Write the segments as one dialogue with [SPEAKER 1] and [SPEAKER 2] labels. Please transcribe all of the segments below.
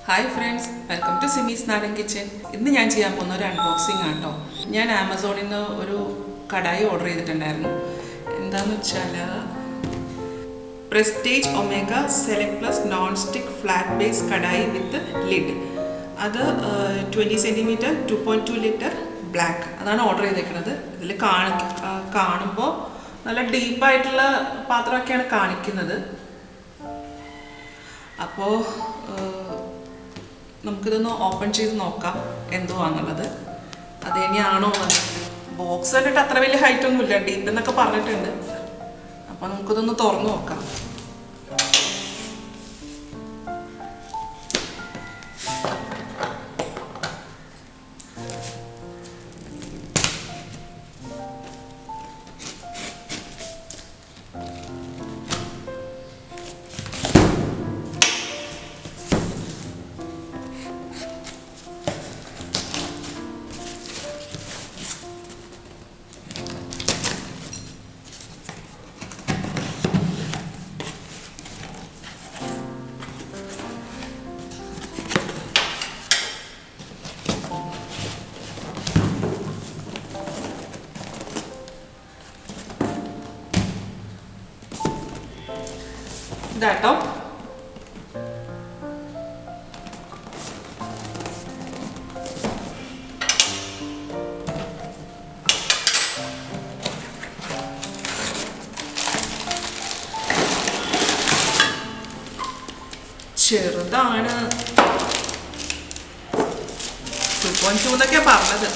[SPEAKER 1] Hi friends, welcome to Simis Nadan kitchen. ഇന്ന് ഞാൻ ചെയ്യാൻ പോകുന്ന ഒരു അൺബോക്സിംഗ് ആണ് ട്ടോ. ഞാൻ ആമസോണിൽ നിന്ന് ഒരു കടായി ഓർഡർ ചെയ്തിട്ടുണ്ടായിരുന്നു. എന്താന്ന് വെച്ചാൽ prestige omega select plus non stick flat base kadai വിത്ത് ലിഡ്. അത് 20 സെന്റിമീറ്റർ 2.2 ലിറ്റർ ബ്ലാക്ക്. അതാണ് ഓർഡർ ചെയ്തേക്കുന്നത്. ഇതിൽ കാണുമ്പോൾ നല്ല ഡീപ്പായിട്ടുള്ള പാത്രമൊക്കെയാണ് കാണിക്കുന്നത്. അപ്പോൾ നമുക്കിതൊന്ന് ഓപ്പൺ ചെയ്ത് നോക്കാം എന്തുവാന്നുള്ളത്. അത് തന്നെയാണോ ബോക്സ് കണ്ടിട്ട് അത്ര വലിയ ഹൈറ്റ് ഒന്നുമില്ല, ഡീപ്പ് എന്നൊക്കെ പറഞ്ഞിട്ടുണ്ട്. അപ്പോൾ നമുക്കിതൊന്ന് തുറന്നു നോക്കാം. ഇതാട്ടോ ചെറുതാണ്, 2.2 എന്നൊക്കെ പറഞ്ഞത്.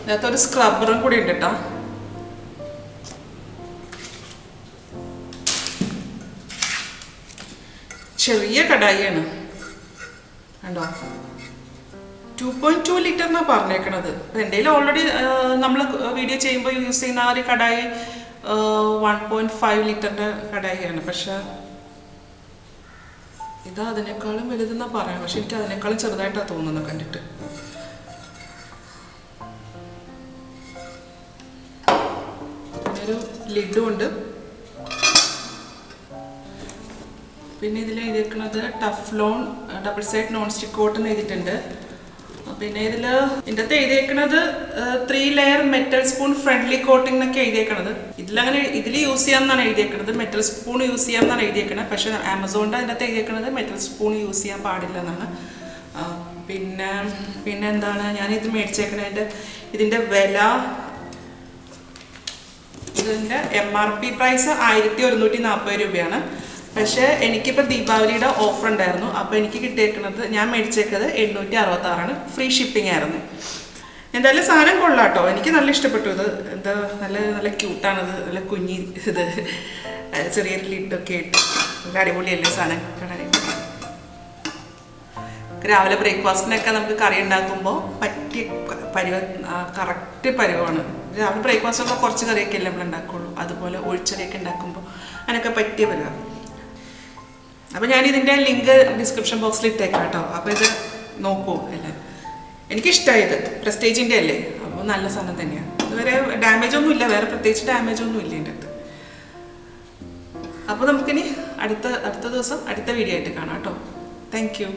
[SPEAKER 1] ഇതിനകത്തൊരു സ്ക്രബ്ബറും കൂടി ഉണ്ട് കേട്ടോ. ചെറിയ കടായിയാണ് കണ്ടോ. 2.2 ലിറ്ററിനാണ് പറഞ്ഞേക്കണത്. എൻ്റെ കയ്യിൽ ഓൾറെഡി നമ്മൾ വീഡിയോ ചെയ്യുമ്പോൾ യൂസ് ചെയ്യുന്ന ആ ഒരു കടായി 1.5 ലിറ്ററിൻ്റെ കടായിയാണ്. പക്ഷെ ഇത് അതിനേക്കാളും വലുതെന്നാണ് പറയുന്നത്. പക്ഷെ എനിക്ക് അതിനേക്കാളും ചെറുതായിട്ടാണ് തോന്നുന്നത് കണ്ടിട്ട്. ഒരു ലിഡും ഉണ്ട്. പിന്നെ ഇതിൽ എഴുതിയിരിക്കുന്നത് Teflon double side non stick coat എന്ന് എഴുതിയിട്ടുണ്ട്. പിന്നെ ഇതിൻ്റെ അകത്ത് എഴുതിയേക്കുന്നത് 3 layer metal spoon friendly coating എന്നൊക്കെ എഴുതിയേക്കണത്. ഇതിൽ യൂസ് ചെയ്യാമെന്നാണ് എഴുതിയേക്കുന്നത്, മെറ്റൽ സ്പൂൺ യൂസ് ചെയ്യാമെന്നാണ് എഴുതിയേക്കണത്. പക്ഷെ ആമസോണിൻ്റെ അതിൻ്റെ അകത്ത് എഴുതിയേക്കുന്നത് മെറ്റൽ സ്പൂൺ യൂസ് ചെയ്യാൻ പാടില്ല എന്നാണ്. പിന്നെ എന്താണ് ഞാനിത് മേടിച്ചേക്കണതിൻ്റെ ഇതിൻ്റെ വില, ഇതിൻ്റെ MRP പ്രൈസ് 1140 രൂപയാണ്. പക്ഷേ എനിക്കിപ്പോൾ ദീപാവലിയുടെ ഓഫർ ഉണ്ടായിരുന്നു. അപ്പോൾ എനിക്ക് കിട്ടിയേക്കുന്നത്, ഞാൻ മേടിച്ചേക്കുന്നത് 866, ഫ്രീ ഷിപ്പിംഗ് ആയിരുന്നു. എന്തായാലും സാധനം കൊള്ളാം കേട്ടോ, എനിക്ക് നല്ല ഇഷ്ടപ്പെട്ടു. ഇത് എന്താ നല്ല ക്യൂട്ടാണിത്, നല്ല കുഞ്ഞി ഇത് ചെറിയൊരു ലിഡൊക്കെ ഇട്ട് നല്ല അടിപൊളിയല്ലേ സാധനം കാണാൻ. രാവിലെ ബ്രേക്ക്ഫാസ്റ്റിനൊക്കെ നമുക്ക് കറി ഉണ്ടാക്കുമ്പോൾ പറ്റിയ കറക്റ്റ് പരുവമാണ്. രാവിലെ ബ്രേക്ക്ഫാസ്റ്റൊക്കെ കുറച്ച് കറിയൊക്കെ അല്ലേ നമ്മൾ ഉണ്ടാക്കുള്ളൂ. അതുപോലെ ഒഴിച്ചറിയൊക്കെ ഉണ്ടാക്കുമ്പോൾ അതിനൊക്കെ പറ്റിയ പരുവമാണ്. അപ്പോൾ ഞാനിതിൻ്റെ ലിങ്ക് ഡിസ്ക്രിപ്ഷൻ ബോക്സിൽ ഇട്ടേക്കാം കേട്ടോ. അപ്പോൾ ഇത് നോക്കൂ എല്ലാം. എനിക്കിഷ്ടമായത് പ്രസ്റ്റേജിൻ്റെ അല്ലേ, അപ്പോൾ നല്ല സാധനം തന്നെയാണ്. ഇതുവരെ ഡാമേജ് ഒന്നും ഇല്ല, വേറെ പ്രത്യേകിച്ച് ഡാമേജ് ഒന്നും ഇല്ല ഇതിൻ്റെ അടുത്ത്. അപ്പോൾ നമുക്കിനി അടുത്ത ദിവസം അടുത്ത വീഡിയോ ആയിട്ട് കാണാം കേട്ടോ. Thank you.